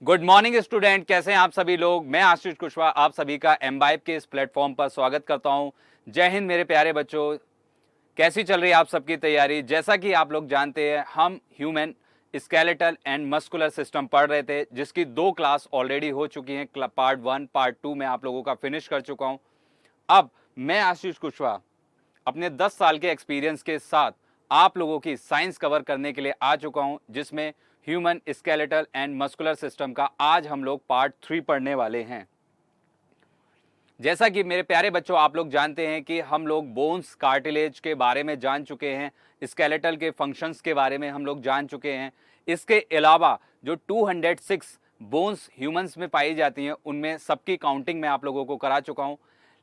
Good morning student, कैसे हैं आप सभी लोग। मैं आशीष कुशवाहा आप सभी का एमबाइब के इस प्लेटफॉर्म पर स्वागत करता हूं। जय हिंद मेरे प्यारे बच्चों। कैसी चल रही है आप सबकी तैयारी। जैसा कि आप लोग जानते हैं, हम human skeletal and muscular system पढ़ रहे थे, जिसकी 2 क्लास ऑलरेडी हो चुकी हैं। पार्ट 1 पार्ट 2 में आप लोगों का फिनिश कर चुका हूं। अब मैं आशीष कुशवाहा अपने 10 साल के एक्सपीरियंस के साथ आप लोगों की साइंस कवर करने के लिए आ चुका हूं, जिसमें human skeletal and muscular system का आज हम लोग पार्ट 3 पढ़ने वाले हैं। जैसा कि मेरे प्यारे बच्चों आप लोग जानते हैं कि हम लोग बोन्स कार्टिलेज के बारे में जान चुके हैं, स्केलेटल के फंक्शंस के बारे में हम लोग जान चुके हैं। इसके अलावा जो 206 बोन्स ह्यूमंस में पाई जाती हैं, उनमें सबकी काउंटिंग मैं आप लोगों को करा चुका हूं।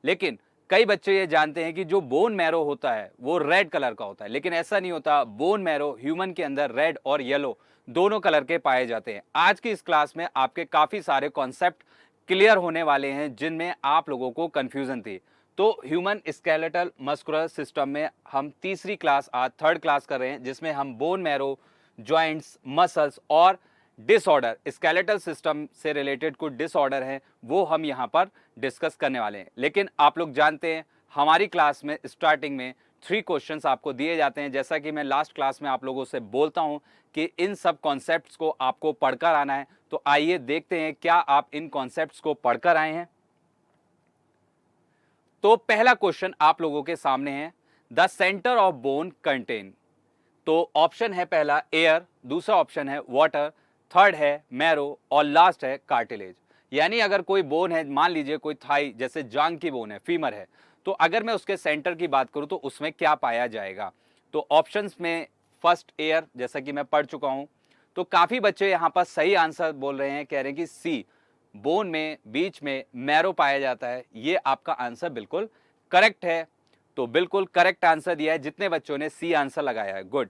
लेकिन कई बच्चे ये जानते हैं कि जो बोन मैरो होता है वो रेड कलर का होता है, लेकिन ऐसा नहीं होता। बोन मैरो ह्यूमन के अंदर रेड और येलो दोनों कलर के पाए जाते हैं। आज की इस क्लास में आपके काफी सारे कॉन्सेप्ट क्लियर होने वाले हैं, जिनमें आप लोगों को कंफ्यूजन थी। तो ह्यूमन स्केलेटल मस्कुलर सिस्टम में हम तीसरी क्लास, आज थर्ड क्लास कर रहे हैं, जिसमें हम बोन मैरो, जॉइंट्स, मसल्स और डिसऑर्डर, स्केलेटल सिस्टम से रिलेटेड कुछ डिसऑर्डर हैं, वो हम यहाँ पर डिस्कस करने वाले हैं। लेकिन आप लोग जानते हैं, हमारी क्लास में स्टार्टिंग में 3 क्वेश्चंस आपको दिए जाते हैं। जैसा कि मैं लास्ट क्लास में आप लोगों से बोलता हूं कि इन सब कॉन्सेप्ट्स को आपको पढ़कर आना है। तो आइए देखते हैं क्या आप इन कॉन्सेप्ट्स को पढ़कर आए हैं। तो पहला क्वेश्चन आप लोगों के सामने है, the centre of bone contain. तो ऑप्शन है पहला एयर, दूसरा ऑप्शन है वाटर, थर्ड है मैरो और लास्ट है कार्टिलेज। यानी अगर कोई बोन है, मान लीजिए कोई थाई जैसे जांग की बोन है, फीमर है, तो अगर मैं उसके सेंटर की बात करूं तो उसमें क्या पाया जाएगा। तो ऑप्शंस में फर्स्ट एयर, जैसा कि मैं पढ़ चुका हूं। तो काफी बच्चे यहां पर सही आंसर बोल रहे हैं, कह रहे हैं कि सी, बोन में बीच में मैरो पाया जाता है। ये आपका आंसर बिल्कुल करेक्ट है। तो बिल्कुल करेक्ट आंसर दिया है जितने बच्चों ने सी आंसर लगाया है, गुड।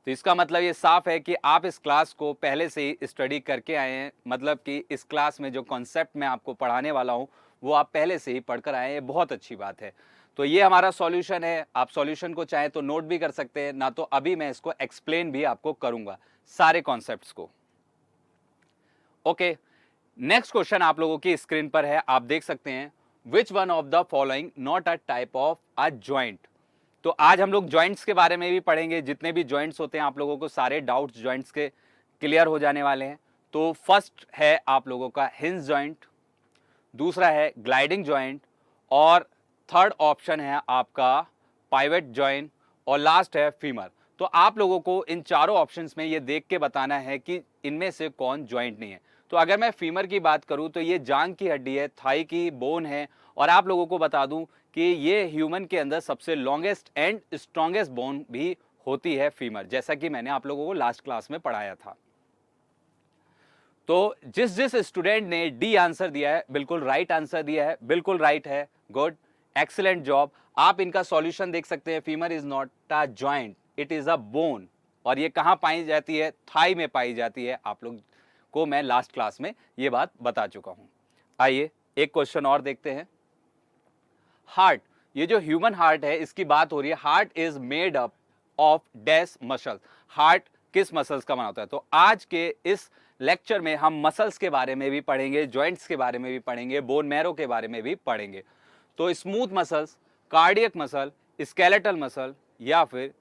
तो इसका मतलब ये साफ है कि आप इस क्लास को पहले से ही स्टडी करके आए हैं। मतलब कि इस क्लास में जो कॉन्सेप्ट मैं आपको पढ़ाने वाला हूं वो आप पहले से ही पढ़कर आए हैं। ये बहुत अच्छी बात है। तो ये हमारा सॉल्यूशन है। आप सॉल्यूशन को चाहे तो नोट भी कर सकते हैं, ना तो अभी मैं इसको एक्सप्लेन भी आपको करूंगा सारे कॉन्सेप्ट्स को। ओके, नेक्स्ट क्वेश्चन आप लोगों की स्क्रीन पर है, आप देख सकते हैं। Which one of the following not a type of a joint. तो आज हम लोग जॉइंट्स के बारे में भी पढ़ेंगे। जितने भी जॉइंट्स होते हैं, आप लोगों को सारे डाउट्स जॉइंट्स के क्लियर हो जाने वाले हैं। तो फर्स्ट है आप लोगों का हिंज जॉइंट, दूसरा है ग्लाइडिंग जॉइंट और थर्ड ऑप्शन है आपका पाइवेट जॉइंट और लास्ट है फीमर। तो आप लोगों को इन चारों ऑप्शंस में ये देख के बताना है कि इनमें से कौन जॉइंट नहीं है। तो अगर मैं फीमर की बात करूं तो ये जांग की हड्डी है, थाई की बोन है। और आप लोगों को बता दूं कि ये ह्यूमन के अंदर सबसे लॉन्गेस्ट एंड स्ट्रॉन्गेस्ट बोन भी होती है फीमर, जैसा कि मैंने आप लोगों को लास्ट क्लास में पढ़ाया था। तो जिस जिस स्टूडेंट ने डी आंसर दिया है, बिल्कुल राइट आंसर दिया है, बिल्कुल राइट है, गुड, एक्सीलेंट जॉब। आप इनका सॉल्यूशन देख सकते हैं। Femur is not a joint, it is a bone. और ये कहां पाई जाती है? थाई में पाई जाती है। आप लोग को मैं लास्ट क्लास में ये बात बता चुका हूं। आइए एक क्वेश्चन और देखते हैं। हार्ट, ये जो ह्यूमन हार्ट है इसकी बात हो रही है। Heart is made up of dash muscle. Heart किस मसल्स का बना होता है? तो आज के इस लेक्चर में हम मसल्स के बारे में भी पढ़ेंगे, जॉइंट्स के बारे में भी पढ़ेंगे, बोन मैरो के बारे में भी पढ़ेंगे। तो smooth muscles, cardiac muscle, skeletal muscle या फिर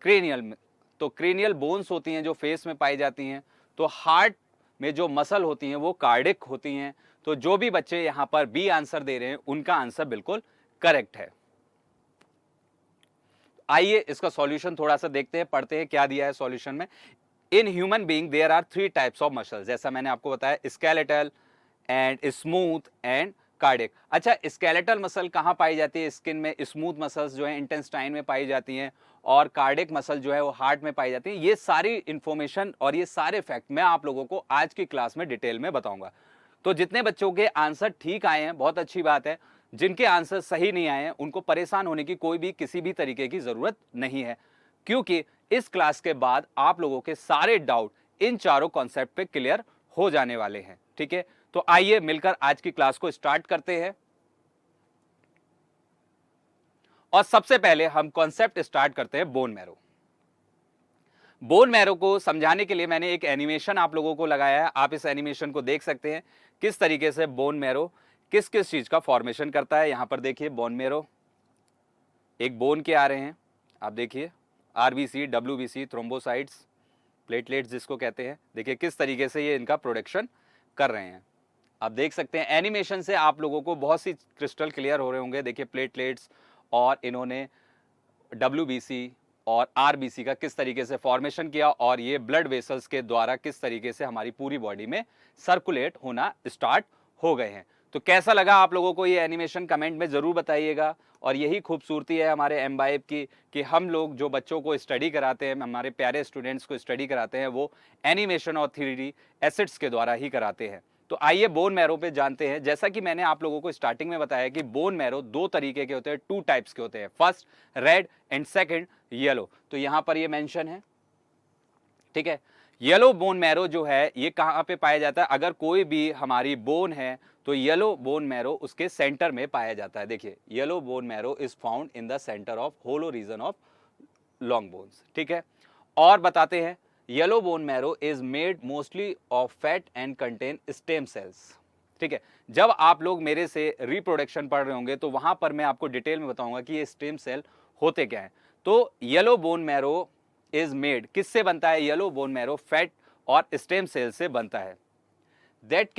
क्रेनियल। तो क्रेनियल बोन्स होती हैं जो फेस में पाई जाती हैं। तो हार्ट में जो मसल होती हैं वो कार्डिक होती हैं। तो जो भी बच्चे यहां पर बी आंसर दे रहे हैं उनका आंसर बिल्कुल करेक्ट है। आइए इसका सॉल्यूशन थोड़ा सा देखते हैं, पढ़ते हैं क्या दिया है सॉल्यूशन में। In human being there are 3 types of muscles, जैसा मैंने आपको बताया, skeletal and smooth and cardiac. अच्छा, स्केलेटल मसल कहां पाई जाती है? स्किन में। स्मूथ मसल्स जो है इंटेस्टाइन में पाई जाती हैं और कार्डियक मसल जो है वो हार्ट में पाई जाती है। ये सारी इंफॉर्मेशन और ये सारे फैक्ट मैं आप लोगों को आज की क्लास में डिटेल में बताऊंगा। तो जितने बच्चों के आंसर ठीक आए हैं बहुत अच्छी बात है। जिनके आंसर सही नहीं आए हैं उनको परेशान होने की कोई भी किसी भी तरीके की जरूरत नहीं है, क्योंकि इस क्लास के बाद आप लोगों के सारे डाउट इन चारों कॉन्सेप्ट पे क्लियर हो जाने वाले हैं। ठीक है, तो आइए मिलकर आज की क्लास को स्टार्ट करते हैं। और सबसे पहले हम कॉन्सेप्ट स्टार्ट करते हैं बोन मैरो। बोन मैरो को समझाने के लिए मैंने एक एनिमेशन आप लोगों को लगाया है। आप इस एनिमेशन को देख सकते हैं किस तरीके से बोन मैरो किस किस चीज का फॉर्मेशन करता है। यहां पर देखिए बोन मैरो, एक बोन के आ रहे हैं, आप देखिए आरबीसी, डब्ल्यूबीसी, थ्रोम्बोसाइट्स, प्लेटलेट्स जिसको कहते हैं। देखिए किस तरीके से ये इनका प्रोडक्शन कर रहे हैं। आप देख सकते हैं एनिमेशन से आप लोगों को बहुत सी क्रिस्टल क्लियर हो रहे होंगे। देखिए प्लेटलेट्स और इन्होंने डब्ल्यूबीसी और आरबीसी का किस तरीके से फॉर्मेशन किया और ये ब्लड वेसल्स के द्वारा किस तरीके से हमारी पूरी बॉडी में सर्कुलेट होना स्टार्ट हो गए हैं। तो कैसा लगा आप लोगों को ये एनिमेशन, कमेंट में जरूर बताइएगा। और यही खूबसूरती है हमारे एम्बाइब की कि हम लोग जो बच्चों को स्टडी कराते हैं, हमारे प्यारे स्टूडेंट्स को स्टडी कराते हैं, वो एनिमेशन और 3D एसेट्स के द्वारा ही कराते हैं। तो आइए बोन मैरो पे जानते हैं। जैसा कि मैंने आप लोगों को स्टार्टिंग में बताया कि बोन मैरो दो तरीके के होते हैं, 2 टाइप्स के होते हैं, first red and second yellow. तो यहां पर ये मेंशन है, ठीक है। येलो बोन मैरो जो है ये कहां पे पाया जाता है? अगर कोई भी हमारी बोन है तो येलो बोन मैरो उसके सेंटर में पाया जाता है। देखिए yellow bone marrow is found in the centre of hollow region of long bones, ठीक है। और बताते हैं yellow bone marrow is made mostly of fat and contain stem cells, ठीक है। जब आप लोग मेरे से रिप्रोडक्शन पढ़ रहे होंगे तो वहां पर मैं आपको डिटेल में बताऊंगा कि ये स्टेम सेल होते क्या है। तो yellow bone marrow is made किससे बनता है? येलो बोन मैरो फैट और स्टेम सेल से बनता है। That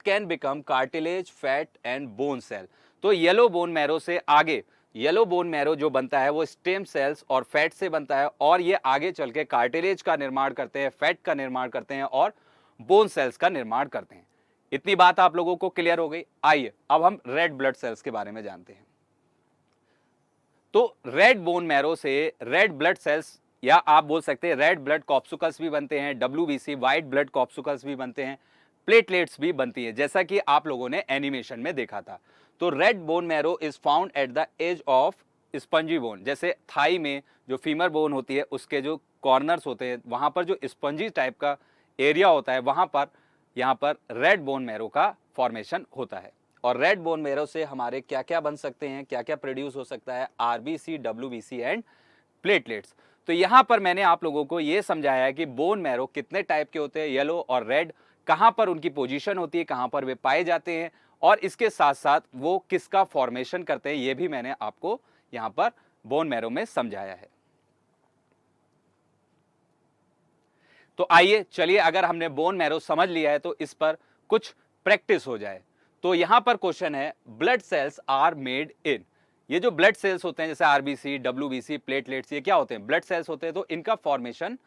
can become cartilage, fat and bone cell. तो येलो बोन मैरो से आगे येलो बोन मैरो जो बनता है वो स्टेम सेल्स और फैट से बनता है और ये आगे चल के कार्टिलेज का निर्माण करते हैं, फैट का निर्माण करते हैं और बोन सेल्स का निर्माण करते हैं। इतनी बात आप लोगों को क्लियर हो गई। आइए अब हम रेड ब्लड सेल्स के बारे में जानते हैं। तो रेड बोन मैरो से रेड ब्लड सेल्स, या आप बोल सकते हैं रेड ब्लड कॉप्सुकल्स भी बनते हैं, डब्ल्यूबीसी व्हाइट ब्लड कॉप्सुकल्स भी बनते हैं, प्लेटलेट्स भी बनती है, जैसा कि आप लोगों ने एनिमेशन में देखा था। तो red bone marrow is found at the edge of spongy bone. जैसे थाई में जो फीमर बोन होती है उसके जो कॉर्नर्स होते हैं वहां पर जो स्पंजी टाइप का एरिया होता है वहां पर यहाँ पर रेड बोन मैरो का फॉर्मेशन होता है। और रेड बोन मैरो से हमारे क्या क्या बन सकते हैं, क्या क्या प्रोड्यूस हो सकता है? RBC, WBC and platelets. तो यहां पर मैंने आप लोगों को यह समझाया है कि बोन मैरो कितने टाइप के होते हैं, येलो और रेड, कहां पर उनकी पोजीशन होती है, कहां पर वे पाए जाते हैं और इसके साथ साथ वो किसका फॉर्मेशन करते हैं, यह भी मैंने आपको यहां पर बोन मैरो में समझाया है। तो आइए चलिए, अगर हमने बोन मैरो समझ लिया है तो इस पर कुछ प्रैक्टिस हो जाए। तो यहां पर क्वेश्चन है, blood cells are made in. ये जो ब्लड सेल्स होते हैं जैसे आरबीसी, डब्ल्यूबीसी, प्लेटलेट्स, ये क्या होते हैं? ब्लड सेल्स होते हैं। तो इनका फॉर्मेशन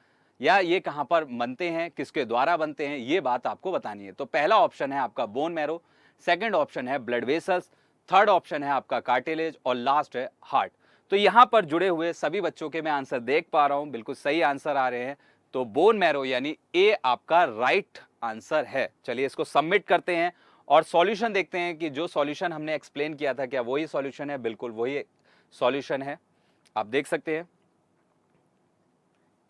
या ये कहां पर बनते हैं, किसके द्वारा बनते हैं, ये बात आपको बतानी है। तो पहला ऑप्शन है आपका बोन मैरो, सेकंड ऑप्शन है ब्लड वेसल्स, थर्ड ऑप्शन है आपका कार्टिलेज और लास्ट है हार्ट। तो यहां पर जुड़े हुए सभी बच्चों के मैं आंसर देख पा रहा हूं, बिल्कुल सही आंसर आ रहे हैं। तो बोन मैरो यानी ए आपका राइट आंसर है। चलिए इसको सबमिट करते हैं और सॉल्यूशन देखते हैं कि जो सॉल्यूशन हमने एक्सप्लेन किया था क्या वही सॉल्यूशन है? बिल्कुल वही सॉल्यूशन है, आप देख सकते हैं।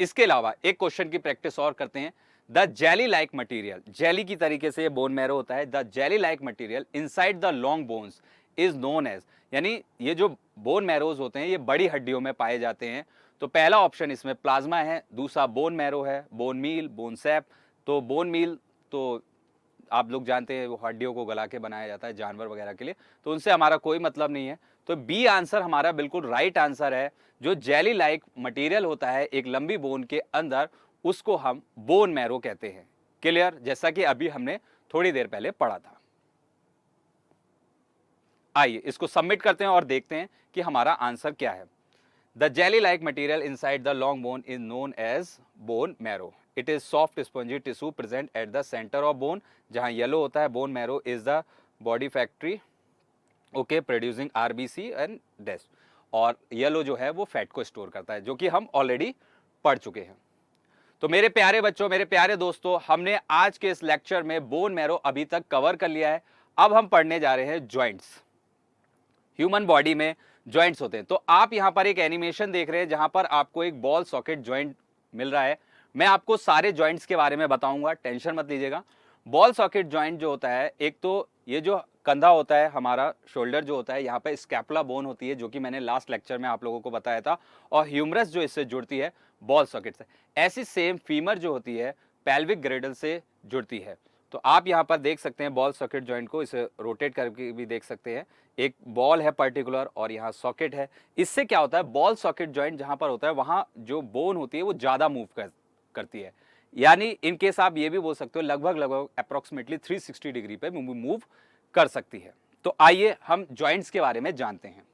इसके अलावा एक क्वेश्चन की प्रैक्टिस और करते हैं। The jelly like material, jelly की तरीके से ये बोन मैरो होता है। The jelly like material inside the long bones is known as, यानी ये जो बोन मैरोज होते हैं ये बड़ी हड्डियों में पाए जाते हैं। तो पहला ऑप्शन इसमें प्लाज्मा है, दूसरा बोन मैरो है, बोन मील, बोन सैप। तो बोन मील तो आप लोग जानते हैं वो हड्डियों को गला के बनाया जाता है जानवर वगैरह के लिए, तो उनसे हमारा कोई मतलब नहीं है। तो बी आंसर हमारा बिल्कुल राइट आंसर है। जो जेली लाइक मटेरियल होता है एक लंबी बोन के अंदर, उसको हम बोन मैरो कहते हैं। क्लियर? जैसा कि अभी हमने थोड़ी देर पहले पढ़ा था। आइए इसको सबमिट करते हैं और देखते हैं कि हमारा आंसर क्या है। The jelly like material inside the long bone is known as bone marrow. It is soft spongy tissue present at the centre of bone. जहां येलो होता है bone marrow is the body factory, okay, producing RBC and dash. और yellow जो है वो fat को store करता है, जो कि हम ऑलरेडी पढ़ चुके हैं। तो मेरे प्यारे बच्चों, मेरे प्यारे दोस्तों, हमने आज के इस लेक्चर में बोन मैरो अभी तक कवर कर लिया है। अब हम पढ़ने जा रहे हैं जॉइंट्स। ह्यूमन बॉडी में जॉइंट्स होते हैं। तो आप यहां पर एक एनिमेशन देख रहे हैं जहां पर आपको एक बॉल सॉकेट जॉइंट मिल रहा है। मैं आपको सारे जॉइंट्स के बारे में बताऊंगा, टेंशन मत लीजिएगा। बॉल सॉकेट जॉइंट जो होता है, एक तो ये जो कंधा होता है, हमारा शोल्डर जो होता है, यहाँ पे स्कैपुला बोन होती है जो कि मैंने लास्ट लेक्चर में आप लोगों को बताया था, और ह्यूमरस जो इससे जुड़ती है बॉल सॉकेट से। ऐसी सेम फीमर जो होती है पेल्विक ग्रेडल से जुड़ती है। तो आप यहाँ पर देख सकते हैं बॉल सॉकेट जॉइंट को, इसे रोटेट करके भी देख सकते हैं। एक बॉल है पर्टिकुलर और यहाँ सॉकेट है। इससे क्या होता है, बॉल सॉकेट जॉइंट जहाँ पर होता है वहाँ जो बोन होती है वो ज़्यादा मूव करती है, यानी इन केस आप ये भी बोल सकते हो लगभग अप्रोक्सीमेटली 360 डिग्री पे मूव कर सकती है। तो आइए हम जॉइंट्स के बारे में जानते हैं।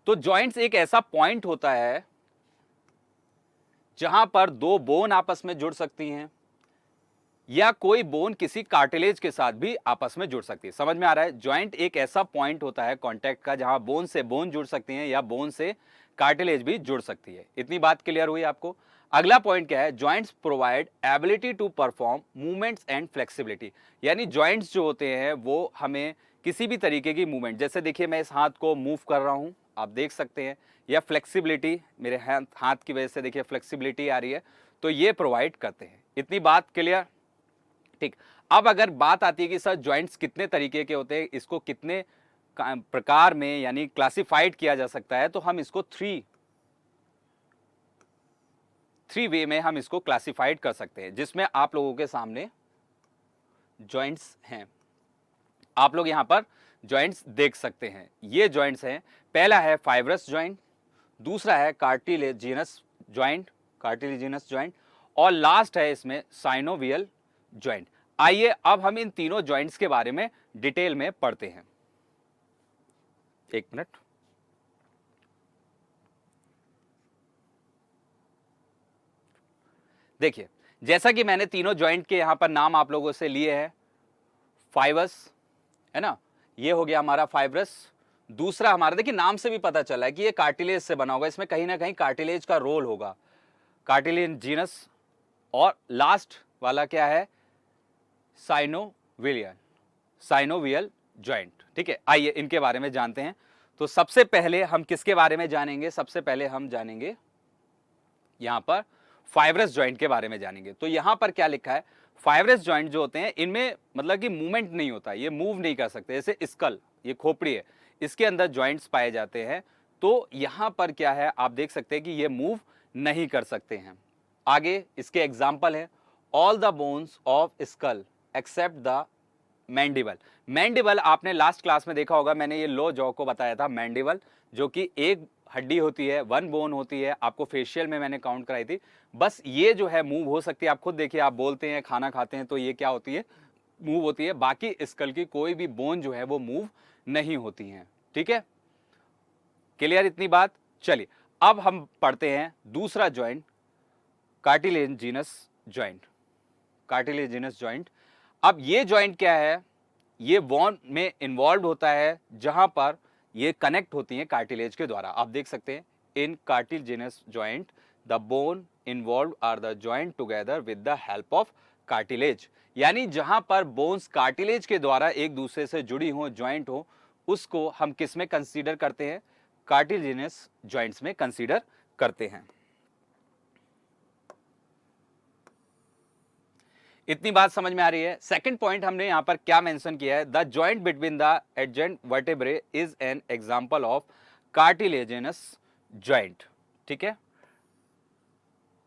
तो जॉइंट्स एक ऐसा पॉइंट होता है जहां पर दो बोन आपस में जुड़ सकती हैं, या कोई बोन किसी कार्टिलेज के साथ भी आपस में जुड़ सकती है। समझ में आ रहा है? जॉइंट एक ऐसा पॉइंट होता है कांटेक्ट का जहां बोन से बोन जुड़ सकती हैं या बोन से कार्टिलेज भी जुड़ सकती है। इतनी बात क्लियर हुई आपको? अगला पॉइंट क्या है, joints provide ability to perform movements and flexibility. यानी जॉइंट्स जो होते हैं वो हमें किसी भी तरीके की मूवमेंट, जैसे देखिए मैं इस हाथ को मूव कर रहा हूं, आप देख सकते हैं, या फ्लेक्सिबिलिटी, मेरे हाथ की वजह से देखिए फ्लेक्सिबिलिटी आ रही है, तो ये प्रोवाइड करते हैं। इतनी बात क्लियर? ठीक। अब अगर बात आती है कि सर जॉइंट्स कितने तरीके के होते हैं, इसको कितने प्रकार में यानी क्लासिफाइड किया जा सकता है, तो हम इसको थ्री वे में हम इसको क्लासिफाइड कर सकते हैं, जिसमें आप लोगों के सामने जॉइंट्स हैं। आप लोग यहां पर जॉइंट्स देख सकते हैं। ये जॉइंट्स हैं, पहला है फाइब्रस जॉइंट, दूसरा है कार्टिलेजिनस जॉइंट, और लास्ट है इसमें साइनोवियल जॉइंट। आइए अब हम इन तीनों जॉइंट्स के बारे में डिटेल में पढ़ते हैं। एक मिनट। देखिए, जैसा कि मैंने तीनों जॉइंट के यहां पर नाम आप लोगों से लिए हैं, फाइबस है ना, ये हो गया हमारा फाइब्रस। दूसरा हमारा, देखिए नाम से भी पता चला है कि ये कार्टिलेज से बना होगा, इसमें कहीं ना कहीं कार्टिलेज का रोल होगा, कार्टिलेजिनस। और लास्ट वाला क्या है, साइनोवियल जॉइंट। ठीक है, आइए इनके बारे में जानते हैं। तो सबसे पहले हम किसके बारे में जानेंगे, सबसे पहले हम जानेंगे यहां पर फाइब्रस जॉइंट के बारे में जानेंगे। तो यहां पर क्या लिखा है, फाइब्रस जॉइंट जो होते हैं इनमें मतलब कि मूवमेंट नहीं होता, ये मूव नहीं कर सकते। जैसे स्कल, ये खोपड़ी है, इसके अंदर जॉइंट्स पाए जाते हैं, तो यहां पर क्या है, आप देख सकते हैं कि ये मूव नहीं कर सकते हैं। आगे इसके एग्जाम्पल है, all the bones of skull except the mandible. Mandible आपने लास्ट क्लास में देखा होगा, मैंने ये लो जॉ को बताया था। मैंडिबल जो कि एक हड्डी होती है, वन बोन होती है, आपको फेशियल में मैंने काउंट कराई थी। बस ये जो है मूव हो सकती है, आप खुद देखिए, आप बोलते हैं, खाना खाते हैं, तो ये क्या होती है, मूव होती है। बाकी स्कल की कोई भी बोन जो है वो मूव नहीं होती है। ठीक है, क्लियर इतनी बात? चलिए अब हम पढ़ते हैं दूसरा जॉइंट, कार्टिलेजिनस जॉइंट। अब ये जॉइंट क्या है, ये बोन में इन्वॉल्व होता है, जहां पर ये कनेक्ट होती है कार्टिलेज के द्वारा। आप देख सकते हैं, in cartilaginous joint the bone involve are the joint together with the help of cartilage. यानी जहां पर बोन्स कार्टिलेज के द्वारा एक दूसरे से जुड़ी हो, ज्वाइंट हो, उसको हम किस में कंसीडर करते हैं, कार्टिलेजिनस जॉइंट्स में कंसीडर करते हैं। इतनी बात समझ में आ रही है? सेकंड पॉइंट हमने यहां पर क्या मेंशन किया है, the joint between the adjacent vertebrae is an example of cartilaginous joint. ठीक है,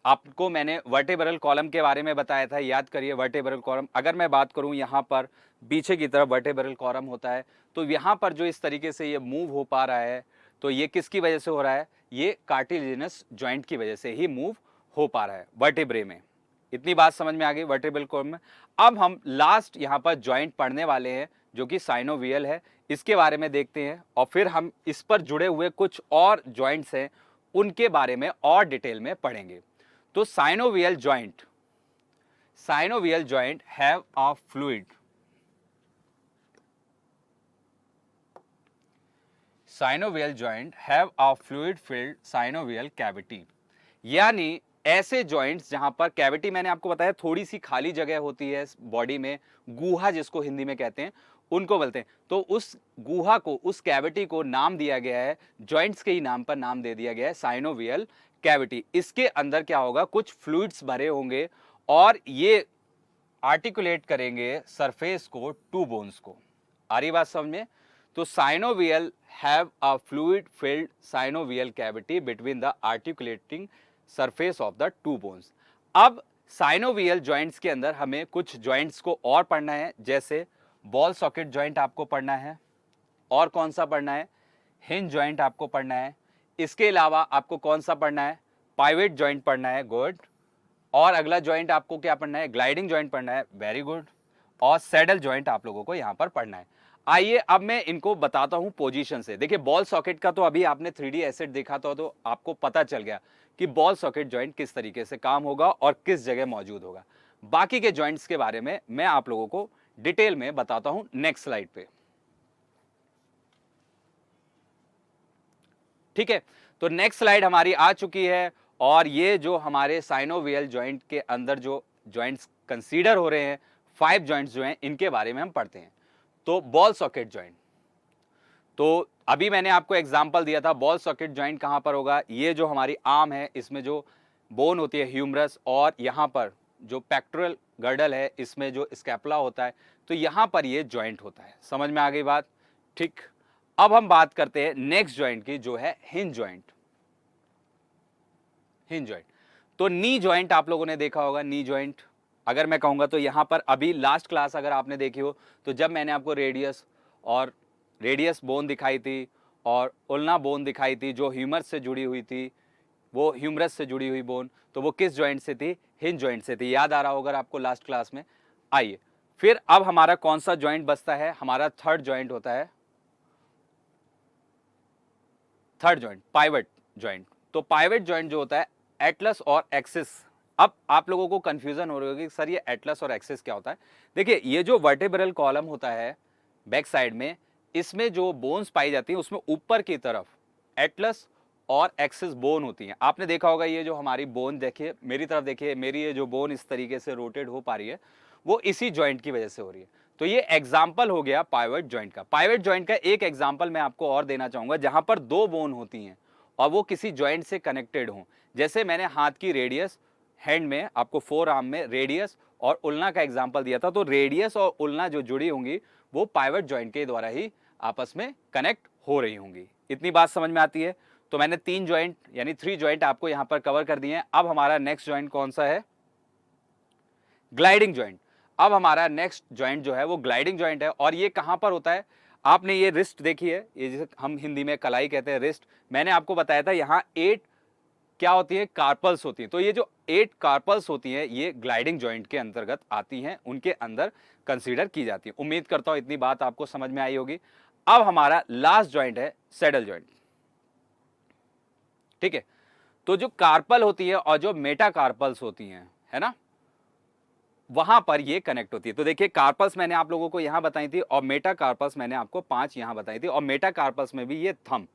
आपको मैंने वर्टेब्रल कॉलम के बारे में बताया था, याद करिए वर्टेब्रल कॉलम। अगर मैं बात करूं यहां पर पीछे की तरफ वर्टेब्रल कॉलम होता है, तो यहां पर जो इस तरीके से ये मूव हो पा रहा है, तो ये किसकी वजह से हो रहा है, ये कार्टिलेजिनस जॉइंट की वजह से ही मूव हो पा रहा है वर्टेब्रे में। इतनी बात समझ में आ गई वर्टेब्रल कॉलम में। अब हम लास्ट यहां पर जॉइंट पढ़ने वाले हैं जो कि साइनोवियल है, इसके बारे में देखते हैं, और फिर हम इस पर जुड़े हुए कुछ और जॉइंट्स हैं उनके बारे में और डिटेल में पढ़ेंगे। तो synovial joint have a fluid, synovial joint have a fluid filled synovial cavity. यानी ऐसे जॉइंट्स जहां पर कैविटी, मैंने आपको बताया थोड़ी सी खाली जगह होती है बॉडी में, गुहा जिसको हिंदी में कहते हैं, उनको बोलते हैं। तो उस गुहा को, उस कैविटी को नाम दिया गया है, जॉइंट्स के ही नाम पर नाम दे दिया गया है साइनोवियल कैविटी। इसके अंदर क्या होगा, कुछ फ्लूइड्स भरे होंगे, और ये आर्टिकुलेट करेंगे सरफेस को टू बोन्स को। आ रही बात समझ में? तो synovial have a fluid filled synovial cavity between the articulating surface of the two bones. अब साइनोवियल जॉइंट्स के अंदर हमें कुछ जॉइंट्स को और पढ़ना है, जैसे बॉल सॉकेट जॉइंट आपको पढ़ना है, और कौन सा पढ़ना है, हिंज जॉइंट आपको पढ़ना है। इसके अलावा आपको कौन सा पढ़ना है, पाइवेट जॉइंट पढ़ना है, गुड। और अगला जॉइंट आपको क्या पढ़ना है, ग्लाइडिंग जॉइंट पढ़ना है, वेरी गुड। और सैडल जॉइंट आप लोगों को यहां पर पढ़ना है। आइए अब मैं इनको बताता हूं पोजीशन से। देखिए बॉल सॉकेट का तो अभी आपने 3D एसेट देखा था, तो आपको पता चल गया कि बॉल सॉकेट जॉइंट किस तरीके से काम होगा और किस जगह मौजूद होगा। बाकी के जॉइंट्स के बारे में मैं आप लोगों को डिटेल में बताता हूं नेक्स्ट स्लाइड पे। ठीक है, तो नेक्स्ट स्लाइड हमारी आ चुकी है, और ये जो हमारे साइनोवियल जॉइंट के अंदर जो जॉइंट्स कंसीडर हो रहे हैं, 5 जॉइंट्स जो हैं, इनके बारे में हम पढ़ते हैं। तो बॉल सॉकेट जॉइंट, तो अभी मैंने आपको एग्जांपल दिया था बॉल सॉकेट जॉइंट कहां पर होगा। ये जो हमारी आर्म है, इसमें जो बोन होती है ह्यूमरस, और यहां पर जो पेक्टोरल गर्डल है, इसमें जो स्कैपुला होता है, तो यहां पर ये जॉइंट होता है। समझ में आ गई बात? ठीक, अब हम बात करते हैं नेक्स्ट जॉइंट की, जो है हिंज जॉइंट। हिंज जॉइंट, तो नी जॉइंट आप लोगों ने देखा होगा, नी जॉइंट अगर मैं कहूंगा तो यहां पर अभी लास्ट क्लास अगर आपने देखी हो, तो जब मैंने आपको रेडियस बोन दिखाई थी और उल्ना बोन दिखाई थी, जो ह्यूमरस से जुड़ी हुई थी, वो ह्यूमरस से जुड़ी हुई बोन, तो वो किस जॉइंट से थी, हिंज जॉइंट से थी। याद आ रहा होगा आपको लास्ट क्लास में। आइए फिर अब हमारा कौन सा जॉइंट बचता है, हमारा थर्ड जॉइंट होता है, थर्ड जॉइंट पाइवट जॉइंट। तो पाइवट जॉइंट जो होता है एटलस और एक्सिस। अब आप लोगों को कंफ्यूजन हो रही होगी सर ये एटलस और एक्सिस क्या होता है। देखिए ये जो वर्टेब्रल कॉलम होता है बैक साइड में, इसमें जो बोन्स पाई जाती हैं उसमें ऊपर की तरफ एटलस और एक्सिस बोन होती हैं। आपने देखा होगा ये जो हमारी बोन, देखिए मेरी तरफ देखिए, मेरी ये जो बोन इस तरीके से रोटेट हो पा रही है, वो इसी जॉइंट की वजह से हो रही है। तो ये एग्जाम्पल हो गया पाइवट जॉइंट का। पाइवट जॉइंट का एक एग्जाम्पल मैं आपको और देना चाहूंगा, जहां पर दो बोन होती हैं और वो किसी जॉइंट से कनेक्टेड हों। जैसे मैंने हाथ की रेडियस, हैंड में आपको फोर आर्म में रेडियस और उल्ना का एग्जाम्पल दिया था, तो रेडियस और उल्ना जो जुड़ी होंगी वो पाइवट जॉइंट के द्वारा ही आपस में कनेक्ट हो रही होंगी। इतनी बात समझ में आती है? तो मैंने 3 जॉइंट यानी 3 जॉइंट आपको यहां पर कवर कर दिए हैं। अब हमारा नेक्स्ट जॉइंट कौन सा है, ग्लाइडिंग जॉइंट। अब हमारा नेक्स्ट जॉइंट जो है वो ग्लाइडिंग जॉइंट है, और ये कहां पर होता है, आपने ये रिस्ट देखी है, ये जिसे हम हिंदी में कलाई कहते हैं, रिस्ट। मैंने आपको बताया था यहाँ 8 क्या होती है, कार्पल्स होती हैं। तो ये जो 8 कार्पल्स होती हैं ये ग्लाइडिंग जॉइंट के अंतर्गत आती हैं, उनके अंदर कंसीडर की जाती है। उम्मीद करता हूं इतनी बात आपको समझ में आई होगी। अब हमारा लास्ट जॉइंट है सैडल जॉइंट। ठीक है, तो जो कार्पल होती है और जो मेटा कार्पल्स होती हैं, है ना, वहां पर ये कनेक्ट होती है। तो देखिए कार्पल्स मैंने आप लोगों को यहां बताई थी, और मेटा कार्पल्स मैंने आपको 5 यहां बताई थी, और मेटा कार्पल्स में भी ये थंब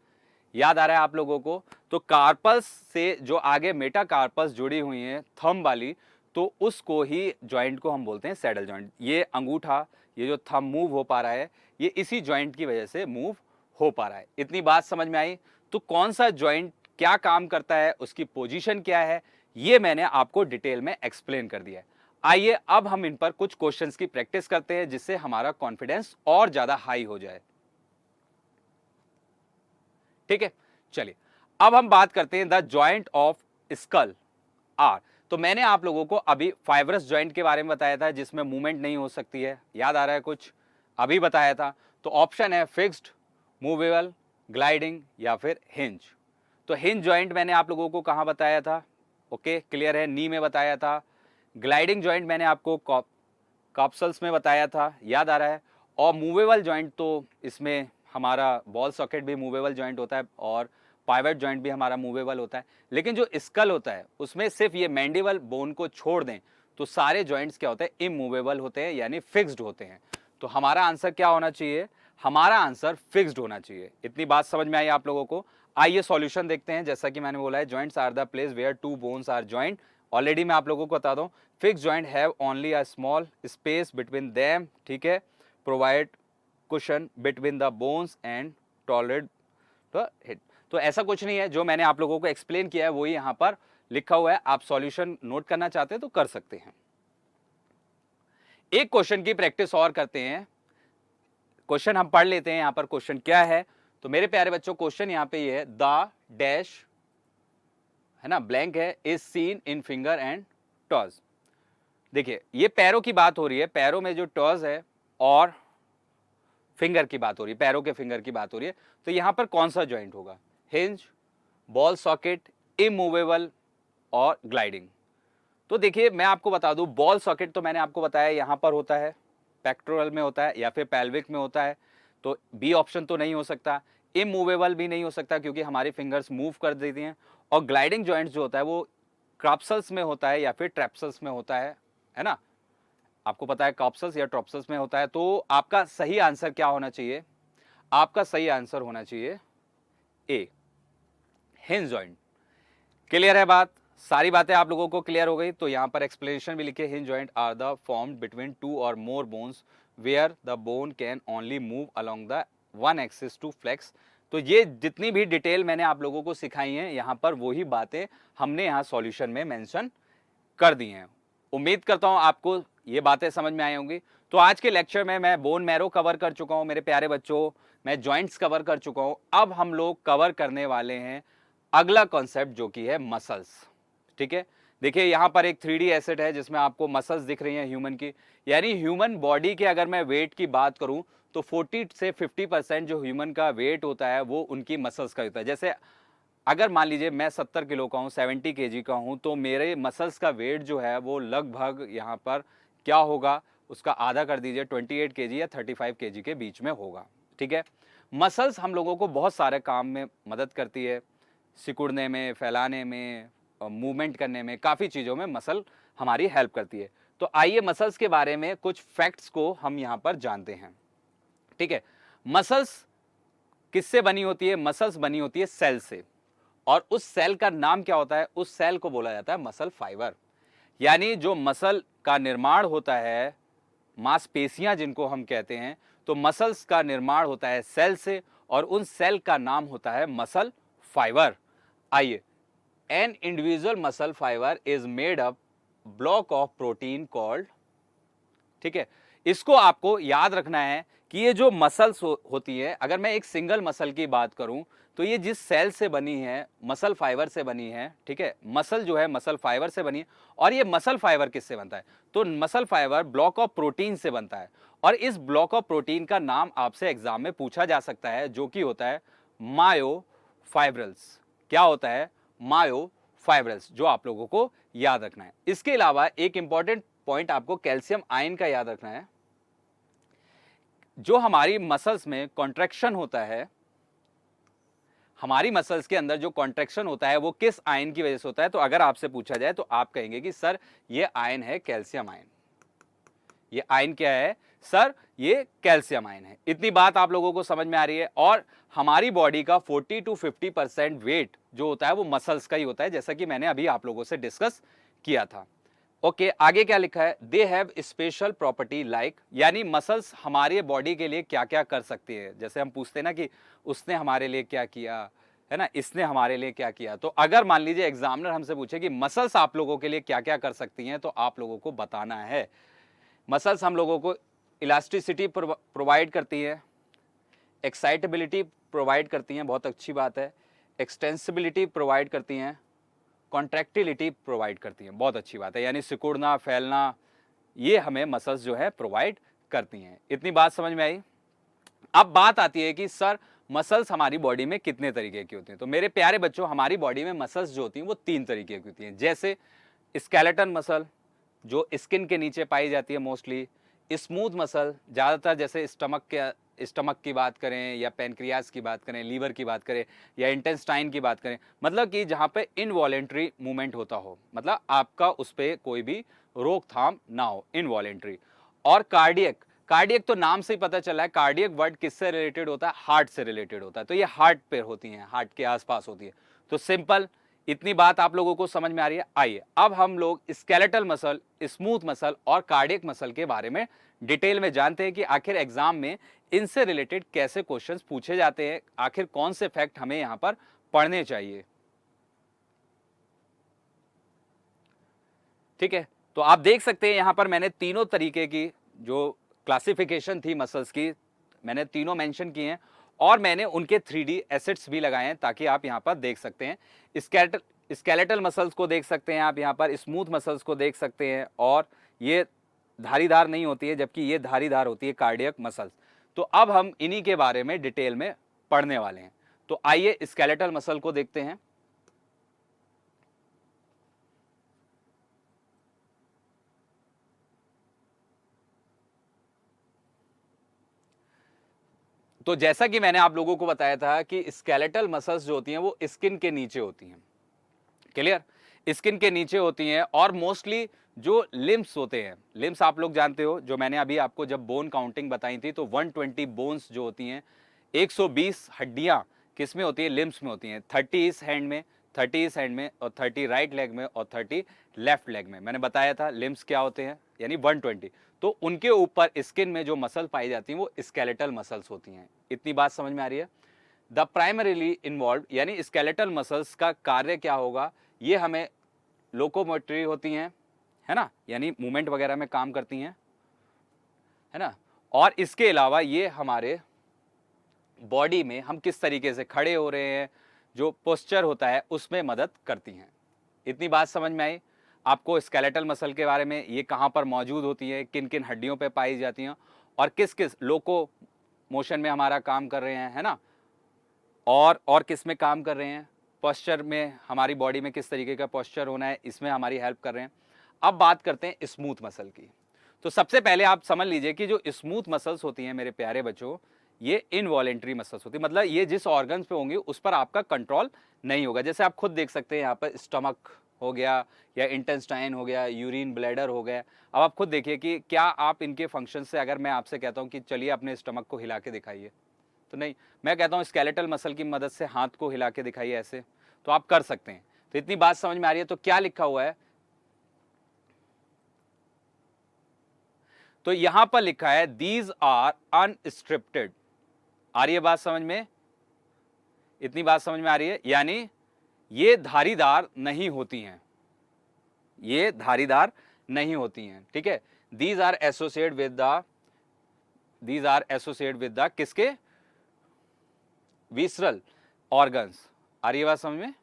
याद आ रहा है आप लोगों को। तो कार्पल्स से जो आगे मेटा कार्पल्स जुड़ी हुई हैं थंब वाली, तो उसको ही जॉइंट को हम बोलते हैं सैडल जॉइंट। ये अंगूठा, ये जो थंब मूव हो पा रहा है, ये इसी जॉइंट की वजह से मूव हो पा रहा है। इतनी बात समझ में आई? तो कौन सा जॉइंट क्या काम करता है, उसकी पोजीशन क्या है, ये मैंने आपको डिटेल में एक्सप्लेन कर दिया है। आइए अब हम इन पर कुछ क्वेश्चंस की प्रैक्टिस करते हैं, जिससे हमारा कॉन्फिडेंस और ज्यादा हाई हो जाए। ठीक है, चलिए अब हम बात करते हैं the joint of skull are. तो मैंने आप लोगों को अभी फाइब्रस जॉइंट के बारे में बताया था, जिसमें मूवमेंट नहीं हो सकती है, याद आ रहा है कुछ, अभी बताया था। तो ऑप्शन है फिक्स्ड, मूवेबल, ग्लाइडिंग या फिर हिंज। तो हिंज जॉइंट मैंने आप लोगों को कहां बताया था, ओके क्लियर है, नी में बताया था। ग्लाइडिंग जॉइंट मैंने आपको कॉप्सल्स में बताया था, याद आ रहा है। और मूवेबल जॉइंट तो इसमें हमारा बॉल सॉकेट भी मूवेबल जॉइंट होता है, और पाइवट जॉइंट भी हमारा मूवेबल होता है। लेकिन जो स्कल होता है उसमें सिर्फ ये मैंडिबल बोन को छोड़ दें तो सारे जॉइंट्स क्या होते हैं, इमूवेबल होते हैं, यानी फिक्स्ड होते हैं। तो हमारा आंसर क्या होना चाहिए, हमारा आंसर फिक्स्ड होना चाहिए। इतनी बात समझ में आई आप लोगों को? आइए सॉल्यूशन देखते हैं। जैसा कि मैंने बोला है, joints are the place where two bones are joint. Already मैं आप लोगों को बता दूं, fix joint have only a small space between them, ठीक है, provide cushion between the bones and tolerate the hit. तो ऐसा कुछ नहीं है, जो मैंने आप लोगों को एक्सप्लेन किया है वही यहाँ पर लिखा हुआ है। आप सॉल्यूशन नोट करना चाहते हैं तो कर सकते हैं। एक क्वेश्चन की प्रैक्टिस और करते हैं। क्वेश्चन हम पढ़ लेते हैं यहां पर क्वेश्चन क्या है। तो मेरे प्यारे बच्चों क्वेश्चन यहां पे ये है, द डैश है ना, ब्लैंक है, is seen in finger and toes. देखिए ये पैरों की बात हो रही है, पैरों में जो टॉज है और फिंगर की बात हो रही है, पैरों के फिंगर की बात हो रही है। तो यहां पर कौन सा ज्वाइंट होगा, हिंज, बॉल सॉकेट, इमूवेबल और ग्लाइडिंग। तो देखिए मैं आपको बता दूं, बॉल सॉकेट तो मैंने आपको बताया यहां पर होता है, पेक्टोरल में होता है या फिर पेल्विक में होता है, तो बी ऑप्शन तो नहीं हो सकता। इमूवेबल भी नहीं हो सकता क्योंकि हमारी फिंगर्स मूव कर देती हैं। और ग्लाइडिंग जॉइंट जो होता है वो क्रॉप्सल्स में होता है या फिर ट्रैप्सल्स में होता है ना, आपको पता है कॉप्सल्स या ट्रॉप्सल्स में होता है। तो आपका सही आंसर क्या होना चाहिए, आपका सही आंसर होना चाहिए ए, हिंज जॉइंट। क्लियर है बात, सारी बातें आप लोगों को क्लियर हो गई। तो यहां पर एक्सप्लेनेशन भी लिखे, hinge joint are the formed between two or more bones where the bone can only move along the one axis to flex. तो ये जितनी भी डिटेल मैंने आप लोगों को सिखाई है यहां पर वही बातें हमने यहां सॉल्यूशन में मेंशन कर दी हैं। उम्मीद करता हूं आपको ये बातें समझ में आई होंगी। तो आज के लेक्चर में मैं बोन मैरो कवर कर चुका हूं मेरे प्यारे बच्चों, मैं जॉइंट्स कवर कर चुका हूं। अब हम लोग कवर करने वाले हैं अगला कॉन्सेप्ट जो कि है मसल्स। ठीक है, देखिए यहां पर एक 3D एसेट है जिसमें आपको मसल्स दिख रही हैं ह्यूमन की, यानी ह्यूमन बॉडी के अगर मैं वेट की बात करूं तो 40 से 50% जो ह्यूमन का वेट होता है वो उनकी मसल्स का होता है। जैसे अगर मान लीजिए मैं 70 किलो का हूँ, 70 केजी का हूँ, तो मेरे मसल्स का वेट जो है वो लगभग यहाँ पर क्या होगा, उसका आधा कर दीजिए, 28 केजी या 35 केजी के बीच में होगा। ठीक है, मसल्स हम लोगों को बहुत सारे काम में मदद करती है, सिकुड़ने में, फैलाने में, मूवमेंट करने में, काफ़ी चीज़ों में मसल हमारी हेल्प करती है। तो आइए मसल्स के बारे में कुछ फैक्ट्स को हम यहाँ पर जानते हैं। ठीक है, मसल्स किससे बनी होती है, मसल्स बनी होती है सेल से, और उस सेल का नाम क्या होता है, उस सेल को बोला जाता है मसल फाइबर। यानी जो मसल का निर्माण होता है, मांसपेशियां जिनको हम कहते हैं, तो मसल्स का निर्माण होता है सेल से और उन सेल का नाम होता है मसल फाइबर। आइए, an individual muscle fibre is made up block of protein called, ठीक है, इसको आपको याद रखना है कि ये जो मसल्स होती है, अगर मैं एक सिंगल मसल की बात करूं तो ये जिस सेल से बनी है, मसल फाइबर से बनी है। ठीक है, मसल जो है मसल फाइबर से बनी है। और ये मसल फाइबर किससे बनता है, तो muscle fibre block of protein से बनता है। और इस ब्लॉक ऑफ प्रोटीन का नाम आपसे एग्जाम में पूछा जा सकता है, जो कि होता है मायोफाइब्रल्स। क्या होता है, मायोफाइब्रल्स, जो आप लोगों को याद रखना है। इसके अलावा एक इंपॉर्टेंट पॉइंट आपको कैल्शियम आयन का याद रखना है। जो हमारी मसल्स में कॉन्ट्रैक्शन होता है, हमारी मसल्स के अंदर जो कॉन्ट्रैक्शन होता है वो किस आयन की वजह से होता है, तो अगर आपसे पूछा जाए तो आप कहेंगे कि सर ये आयन है कैल्शियम आयन। ये आयन क्या है सर, ये कैल्शियम आयन है। इतनी बात आप लोगों को समझ में आ रही है। और हमारी बॉडी का 40 to 50% वेट जो होता है वो मसल्स का ही होता है, जैसा कि मैंने अभी आप लोगों से डिस्कस किया था। ओके, आगे क्या लिखा है, they have special property like, यानी मसल्स हमारे बॉडी के लिए क्या क्या कर सकती है। जैसे हम पूछते हैं ना कि उसने हमारे लिए क्या किया, है ना, इसने हमारे लिए क्या किया। तो अगर मान लीजिए एग्जामिनर हमसे पूछे कि मसल्स आप लोगों के लिए क्या क्या कर सकती हैं, तो आप लोगों को बताना है। मसल्स हम लोगों को इलास्टिसिटी प्रोवाइड करती है, एक्साइटेबिलिटी प्रोवाइड करती हैं, बहुत अच्छी बात है, एक्सटेंसिबिलिटी प्रोवाइड करती हैं, कॉन्ट्रैक्टिलिटी प्रोवाइड करती हैं, बहुत अच्छी बात है, यानी सिकुड़ना, फैलना, ये हमें मसल्स जो है प्रोवाइड करती हैं। इतनी बात समझ में आई। अब बात आती है कि सर मसल्स हमारी बॉडी में कितने तरीके की होती हैं। तो मेरे प्यारे बच्चों, हमारी बॉडी में मसल्स जो होती हैं वो 3 तरीके की होती हैं। जैसे स्केलेटन मसल जो स्किन के नीचे पाई जाती है मोस्टली, स्मूथ मसल ज़्यादातर जैसे स्टमक की बात करें या पेनक्रियाज की बात करें, लीवर की बात करें या इंटेस्टाइन की बात करें, मतलब कि जहाँ पे इनवॉलेंट्री मूवमेंट होता हो, मतलब आपका उस पर कोई भी रोकथाम ना हो, इनवॉलेंट्री। और कार्डियक, कार्डियक तो नाम से ही पता चला है, कार्डियक वर्ड किससे रिलेटेड होता है, हार्ट से रिलेटेड होता है। तो ये हार्ट पे होती हैं, हार्ट के आसपास होती है। तो सिंपल, इतनी बात आप लोगों को समझ में आ रही है। आइए अब हम लोग स्केलेटल मसल, स्मूथ मसल और कार्डियक मसल के बारे में डिटेल में जानते हैं कि आखिर एग्जाम में इनसे रिलेटेड कैसे क्वेश्चंस पूछे जाते हैं, आखिर कौन से फैक्ट हमें यहां पर पढ़ने चाहिए। ठीक है, तो आप देख सकते हैं यहां पर मैंने तीनों तरीके की जो क्लासिफिकेशन थी मसल्स की, मैंने तीनों मेंशन किए हैं और मैंने उनके 3D एसेट्स भी लगाए हैं ताकि आप यहाँ पर देख सकते हैं। स्केलेटल मसल्स को देख सकते हैं आप यहाँ पर, स्मूथ मसल्स को देख सकते हैं, और ये धारीदार नहीं होती है जबकि ये धारीदार होती है कार्डियक मसल्स। तो अब हम इन्हीं के बारे में डिटेल में पढ़ने वाले हैं। तो आइए स्केलेटल मसल को देखते हैं। तो जैसा कि मैंने आप लोगों को बताया था कि स्केलेटल मसल्स जो होती हैं वो स्किन के नीचे होती हैं, क्लियर, स्किन के नीचे होती हैं। और मोस्टली जो लिम्स होते हैं, लिम्स आप लोग जानते हो, जो मैंने अभी आपको जब बोन काउंटिंग बताई थी तो 120 बोन्स जो होती हैं, 120 हड्डियां किस में होती है, लिम्स में होती हैं। 30 इस हैंड में, 30 इस हैंड में, और 30 राइट लेग में, और 30 लेफ्ट लेग में। मैंने बताया था लिम्स क्या होते हैं, यानी 120। तो उनके ऊपर स्किन में जो मसल पाई जाती हैं वो स्केलेटल मसल्स होती हैं। इतनी बात समझ में आ रही है। द प्राइमरीली इन्वॉल्व, यानी स्केलेटल मसल्स का कार्य क्या होगा, ये हमें लोकोमोटरी होती हैं, है ना, यानी मूवमेंट वगैरह में काम करती हैं, है ना। और इसके अलावा ये हमारे बॉडी में हम किस तरीके से खड़े हो रहे हैं, जो पोस्चर होता है उसमें मदद करती हैं। इतनी बात समझ में आई आपको स्केलेटल मसल के बारे में, ये कहाँ पर मौजूद होती है, किन किन हड्डियों पे पाई जाती हैं, और किस किस लोको मोशन में हमारा काम कर रहे हैं, है ना, और किस में काम कर रहे हैं, पोस्चर में, हमारी बॉडी में किस तरीके का पोस्चर होना है, इसमें हमारी हेल्प कर रहे हैं। अब बात करते हैं स्मूथ मसल की। तो सबसे पहले आप समझ लीजिए कि जो स्मूथ मसल्स होती हैं मेरे प्यारे बच्चों, ये इनवॉलेंट्री मसल्स होती है, मतलब ये जिस ऑर्गन्स पे होंगी उस पर आपका कंट्रोल नहीं होगा। जैसे आप खुद देख सकते हैं यहाँ पर स्टमक हो गया, या इंटेस्टाइन हो गया, यूरिन ब्लैडर हो गया। अब आप खुद देखिए कि क्या आप इनके फंक्शन से, अगर मैं आपसे कहता हूँ कि चलिए अपने स्टमक को हिला के दिखाइए, तो नहीं, मैं कहता हूँ स्केलेटल मसल की मदद से हाथ को हिला के दिखाइए ऐसे, तो आप कर सकते हैं। तो इतनी बात समझ में आ रही है। तो क्या लिखा हुआ है, तो यहां पर लिखा है दीज आर अनस्क्रिप्टेड। आ रही है बात समझ में, इतनी बात समझ में आ रही है, यानी ये धारीदार नहीं होती हैं, ये धारीदार नहीं होती हैं, ठीक है। These are associate with the, these are associate with the किसके, विसरल ऑर्गन्स। आ रही है बात समझ में,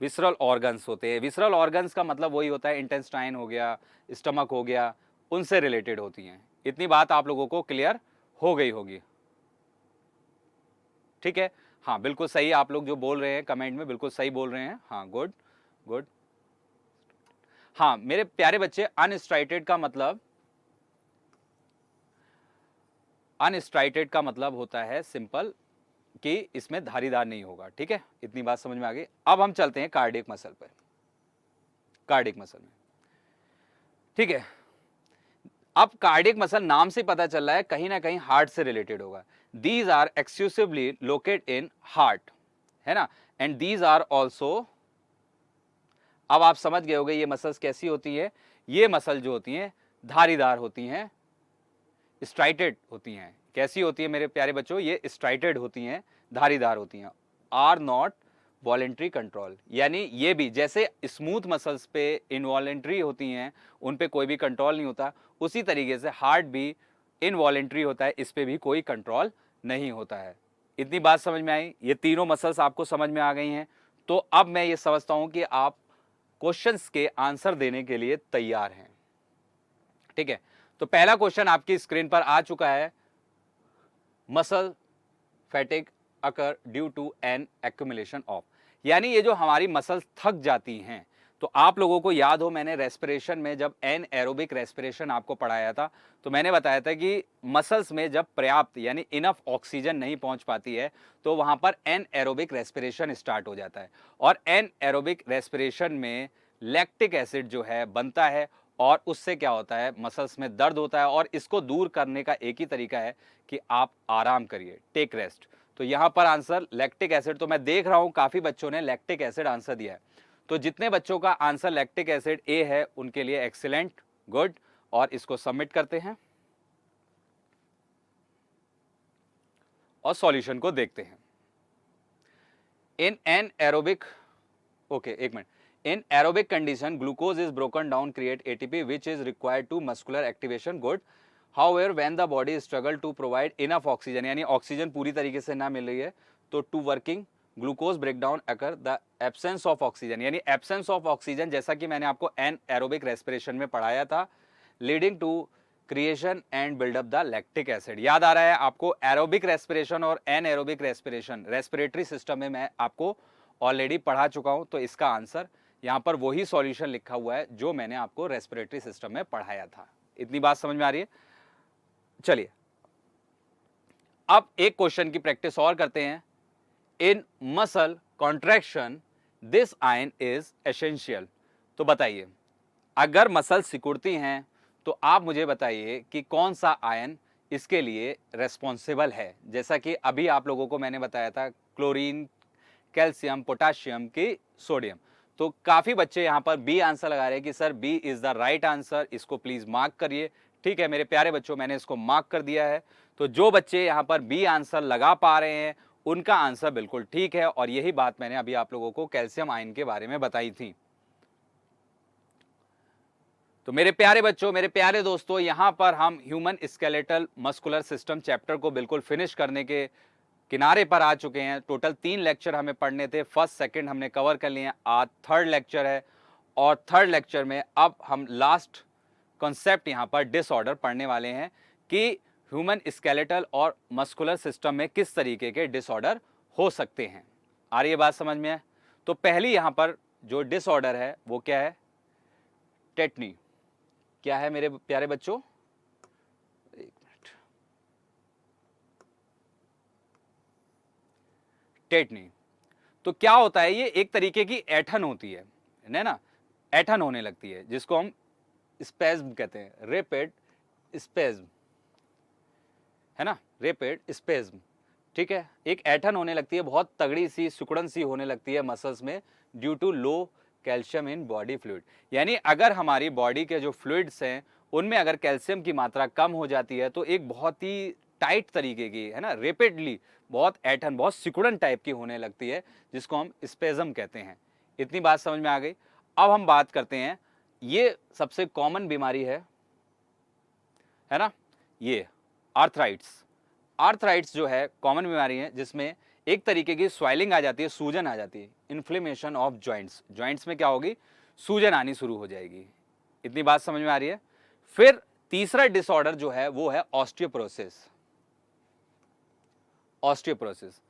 विसरल ऑर्गन्स होते हैं। विसरल ऑर्गन्स का मतलब वही होता है, इंटेस्टाइन हो गया, स्टमक हो गया, उनसे रिलेटेड होती हैं। इतनी बात आप लोगों को क्लियर हो गई होगी, ठीक है। हाँ बिल्कुल सही, आप लोग जो बोल रहे हैं कमेंट में बिल्कुल सही बोल रहे हैं, हाँ गुड गुड। हाँ मेरे प्यारे बच्चे, अनस्ट्राइटेड का मतलब, अनस्ट्राइटेड का मतलब होता है सिंपल कि इसमें धारीदार नहीं होगा, ठीक है। इतनी बात समझ में आ गई। अब हम चलते हैं कार्डियक मसल पर, कार्डियक मसल में, ठीक है। अब कार्डियक मसल नाम से पता चल रहा है कहीं ना कहीं हार्ट से रिलेटेड होगा। These are exclusively located in heart, है ना, एंड दीज आर ऑल्सो, अब आप समझ गए होंगे ये मसल्स कैसी होती है। ये मसल जो होती हैं धारीदार होती हैं, स्ट्राइटेड होती हैं। कैसी होती है मेरे प्यारे बच्चों, ये स्ट्राइटेड होती हैं, धारीदार होती हैं। आर नॉट वॉलेंट्री कंट्रोल, यानी ये भी जैसे स्मूथ मसल्स पे इनवॉलेंट्री होती हैं, उन पे कोई भी कंट्रोल नहीं होता, उसी तरीके से हार्ट भी इनवॉलेंट्री होता है, इस पे भी कोई कंट्रोल नहीं होता है। इतनी बात समझ में आई, ये तीनों मसल्स आपको समझ में आ गई हैं। तो अब मैं ये समझता हूं कि आप क्वेश्चंस के आंसर देने के लिए तैयार हैं, ठीक है। तो पहला क्वेश्चन आपकी स्क्रीन पर आ चुका है, muscle fatigue occur due to an accumulation of, यानी ये जो हमारी मसल्स थक जाती हैं। तो आप लोगों को याद हो, मैंने रेस्पिरेशन में जब एन एरोबिक रेस्पिरेशन आपको पढ़ाया था, तो मैंने बताया था कि मसल्स में जब पर्याप्त यानी इनफ ऑक्सीजन नहीं पहुंच पाती है तो वहां पर एन एरोबिक रेस्पिरेशन स्टार्ट हो जाता है। और एन एरोबिक रेस्पिरेशन में लैक्टिक एसिड जो है बनता है, और उससे क्या होता है, मसल्स में दर्द होता है। और इसको दूर करने का एक ही तरीका है कि आप आराम करिए, टेक रेस्ट। तो यहां पर आंसर लैक्टिक एसिड, तो मैं देख रहा हूं काफी बच्चों ने लैक्टिक एसिड आंसर दिया है। तो जितने बच्चों का आंसर लैक्टिक एसिड ए है उनके लिए एक्सीलेंट, गुड। और इसको सबमिट करते हैं और सॉल्यूशन को देखते हैं। इन एन एरोबिक, ओके एक minute, In aerobic condition, glucose is broken down, create ATP, which is required to muscular activation. Good. However, when the body struggle to provide enough oxygen, यानी oxygen पूरी तरीके से ना मिल रही है, तो to working glucose breakdown occur the absence of oxygen, यानी absence of oxygen, जैसा कि मैंने आपको एन एरोबिक रेस्पिरेशन में पढ़ाया था, leading to creation and buildup the lactic acid. याद आ रहा है आपको? एरोबिक रेस्पिरेशन और an aerobic respiration respiratory system में मैं आपको ऑलरेडी पढ़ा चुका हूं, तो इसका आंसर यहां पर वही सॉल्यूशन लिखा हुआ है जो मैंने आपको रेस्पिरेटरी सिस्टम में पढ़ाया था। इतनी बात समझ में आ रही है? चलिए अब एक क्वेश्चन की प्रैक्टिस और करते हैं। In muscle contraction this ion is essential. तो बताइए, अगर मसल सिकुड़ती हैं तो आप मुझे बताइए कि कौन सा आयन इसके लिए रेस्पॉन्सिबल है। जैसा कि अभी आप लोगों को मैंने बताया था, क्लोरीन, कैल्शियम, पोटाशियम की सोडियम। तो काफी बच्चे यहां पर बी आंसर लगा रहे हैं कि sir B is the right answer, इसको प्लीज मार्क करिए। ठीक है मेरे प्यारे बच्चों, मैंने इसको मार्क कर दिया है। तो जो बच्चे यहां पर बी आंसर लगा पा रहे हैं उनका आंसर बिल्कुल ठीक है, और यही बात मैंने अभी आप लोगों को कैल्शियम आयन के बारे में बताई थी। तो मेरे प्यारे बच्चों, मेरे प्यारे दोस्तों, यहां पर हम human skeletal muscular system chapter को बिल्कुल फिनिश करने के किनारे पर आ चुके हैं। टोटल 3 लेक्चर हमें पढ़ने थे, फर्स्ट सेकंड हमने कवर कर लिए हैं, आज थर्ड लेक्चर है, और थर्ड लेक्चर में अब हम लास्ट कॉन्सेप्ट यहां पर डिसऑर्डर पढ़ने वाले हैं कि ह्यूमन स्केलेटल और मस्कुलर सिस्टम में किस तरीके के डिसऑर्डर हो सकते हैं। आ रही है बात समझ में? तो पहली यहां पर जो डिसऑर्डर है वो क्या है? टेटनी। क्या है मेरे प्यारे बच्चों? एक मिनट। टेटनी। तो क्या होता है? ये एक तरीके की ऐठन होती है ना, ऐठन होने लगती है, जिसको हम स्पेज्म कहते हैं, रैपिड स्पेज्म, है ना, रैपिड स्पेज्म। ठीक है, एक ऐठन होने लगती है, बहुत तगड़ी सी सिकुड़न सी होने लगती है मसल्स में, due to low calcium in body fluid. यानी अगर हमारी बॉडी के जो फ्लूइड्स हैं उनमें अगर कैल्शियम की मात्रा कम हो जाती है तो एक बहुत ही टाइट तरीके की, है ना, रैपिडली बहुत ऐठन, बहुत सिकुड़न टाइप की होने लगती है, जिसको हम स्पेज्म कहते हैं। इतनी बात समझ में आ गई? अब हम बात करते हैं, ये सबसे कॉमन बीमारी है ना, ये आर्थराइट्स। आर्थराइट्स जो है कॉमन बीमारी है जिसमें एक तरीके की स्वेलिंग आ जाती है, सूजन आ जाती है, इन्फ्लेमेशन ऑफ जॉइंट्स। जॉइंट्स में क्या होगी? सूजन आनी शुरू हो जाएगी। इतनी बात समझ में आ रही है? फिर तीसरा डिसऑर्डर जो है वो है ऑस्टियोपोरोसिस। ऑस्टियोपोरोसिस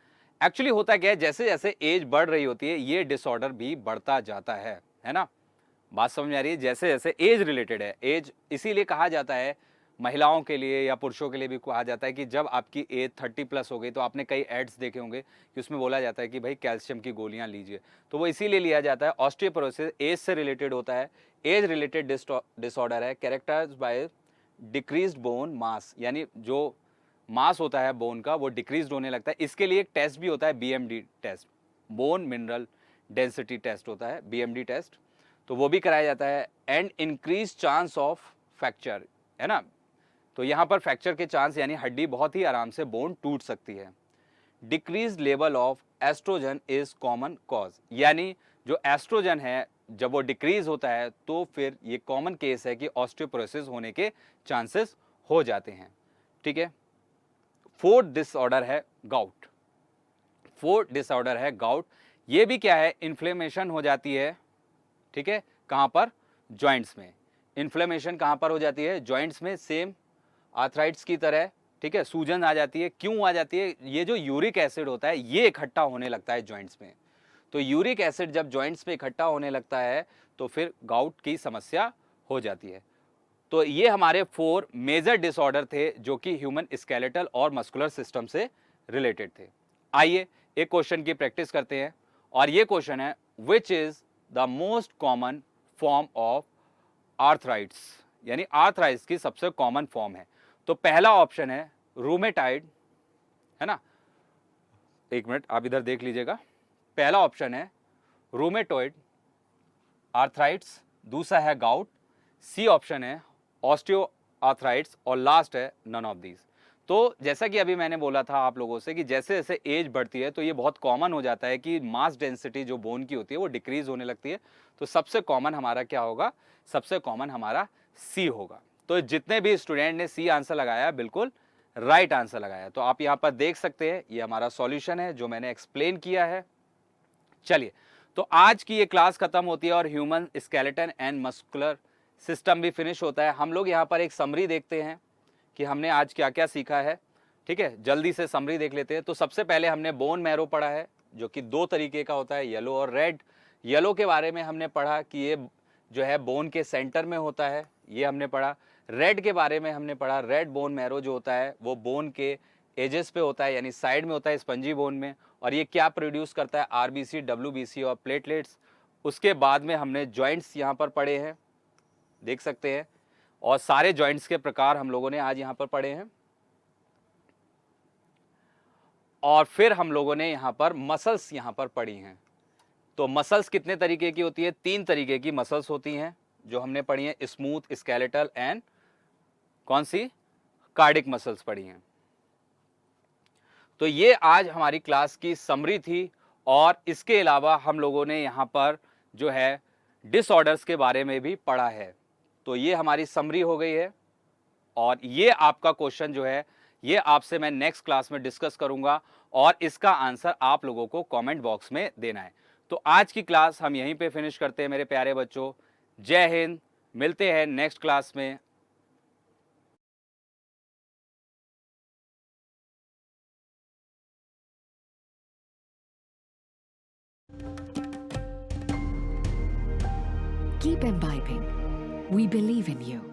एक्चुअली होता क्या है, जैसे जैसे एज बढ़ रही होती है ये डिसऑर्डर भी बढ़ता जाता है ना। बात समझ में आ रही है? जैसे जैसे एज रिलेटेड है, एज इसीलिए कहा जाता है, महिलाओं के लिए या पुरुषों के लिए भी कहा जाता है कि जब आपकी एज 30 प्लस हो गई, तो आपने कई एड्स देखे होंगे कि उसमें बोला जाता है कि भाई कैल्शियम की गोलियां लीजिए, तो वो इसीलिए लिया जाता है। ऑस्टियोपोरोसिस एज से रिलेटेड होता है, एज रिलेटेड डिसऑर्डर है, characterized by decreased bone mass, यानी जो मास होता है बोन का वो डिक्रीज्ड होने लगता है। इसके लिए एक टेस्ट भी होता है, BMD test, bone mineral density test होता है, बीएमडी टेस्ट, तो वो भी कराया जाता है। And increase chance of fracture, है ना, तो यहां पर फ्रैक्चर के चांस, यानी हड्डी बहुत ही आराम से बोन टूट सकती है। Decrease level of oestrogen is common cause, यानी जो एस्ट्रोजन है जब वो डिक्रीज होता है तो फिर ये कॉमन केस है कि ऑस्टियोपोरोसिस होने के चांसेस हो जाते हैं। ठीक है, फोर्थ डिसऑर्डर है गाउट। फोर्थ डिसऑर्डर है गाउट। ये भी क्या है? इन्फ्लेमेशन हो जाती है। ठीक है, कहां पर? जॉइंट्स में। इन्फ्लेमेशन कहां पर हो जाती है? जॉइंट्स में, सेम आर्थराइट्स की तरह। ठीक है, सूजन आ जाती है। क्यों आ जाती है? ये जो यूरिक एसिड होता है ये इकट्ठा होने लगता है जॉइंट्स में, तो यूरिक एसिड जब जॉइंट्स में इकट्ठा होने लगता है तो फिर गाउट की समस्या हो जाती है। तो ये हमारे 4 मेजर डिसऑर्डर थे जो कि ह्यूमन स्केलेटल और मस्कुलर सिस्टम से रिलेटेड थे। आइए एक क्वेश्चन की प्रैक्टिस करते हैं, और ये क्वेश्चन है, which is the most common form of arthritis, यानी आर्थराइट्स की सबसे कॉमन फॉर्म है। तो पहला ऑप्शन है रूमेटाइड, है ना, एक मिनट आप इधर देख लीजिएगा, पहला ऑप्शन है रूमेटॉइड आर्थराइट्स, दूसरा है गाउट, सी ऑप्शन है ऑस्टियो आर्थराइट्स, और लास्ट है नन ऑफ दीज। तो जैसा कि अभी मैंने बोला था आप लोगों से कि जैसे-जैसे एज बढ़ती है तो ये बहुत कॉमन हो जाता है कि मास डेंसिटी जो बोन की होती है वो डिक्रीज़ होने लगती है। तो सबसे कॉमन हमारा क्या होगा? सबसे कॉमन हमारा सी होगा। तो जितने भी स्टूडेंट ने सी आंसर लगाया बिल्कुल राइट आंसर लगाया। तो आप यहाँ पर देख सकते हैं ये हमारा सॉल्यूशन है जो मैंने एक्सप्लेन किया है। चलिए, तो आज की ये क्लास खत्म होती है और human skeleton and muscular system भी फिनिश होता है। हम लोग यहाँ पर एक समरी देखते हैं कि हमने आज क्या-क्या सीखा है। ठीक है, जल्दी से समरी देख लेते हैं। तो सबसे पहले हमने बोन मैरो पढ़ा है जो कि 2 तरीके का होता है, येलो और रेड। येलो के बारे में हमने पढ़ा कि ये जो है बोन के सेंटर में होता है, ये हमने पढ़ा। रेड के बारे में हमने पढ़ा, रेड बोन मैरो जो होता है वो बोन के एजेस पे होता है, यानी साइड में होता है स्पंजी बोन में, और ये क्या प्रोड्यूस करता है? आरबीसी, डब्ल्यूबीसी और प्लेटलेट्स। उसके बाद में हमने जॉइंट्स यहाँ पर पढ़े हैं, देख सकते हैं, और सारे जॉइंट्स के प्रकार हम लोगों ने आज यहाँ पर पढ़े हैं। और फिर हम लोगों ने यहाँ पर मसल्स यहाँ पर पढ़ी हैं। तो मसल्स कितने तरीके की होती है? 3 तरीके की मसल्स होती हैं जो हमने पढ़ी हैं, स्मूथ, स्केलेटल एंड कौन सी? कार्डिक मसल्स पढ़ी हैं। तो ये आज हमारी क्लास की समरी थी, और इसके अलावा हम लोगों ने यहाँ पर जो है डिसऑर्डर्स के बारे में भी पढ़ा है। तो ये हमारी समरी हो गई है, और ये आपका क्वेश्चन जो है ये आपसे मैं नेक्स्ट क्लास में डिस्कस करूंगा, और इसका आंसर आप लोगों को कमेंट बॉक्स में देना है। तो आज की क्लास हम यहीं पे फिनिश करते हैं मेरे प्यारे बच्चों। जय हिंद, मिलते हैं नेक्स्ट क्लास में। Keep imbibing. We believe in you.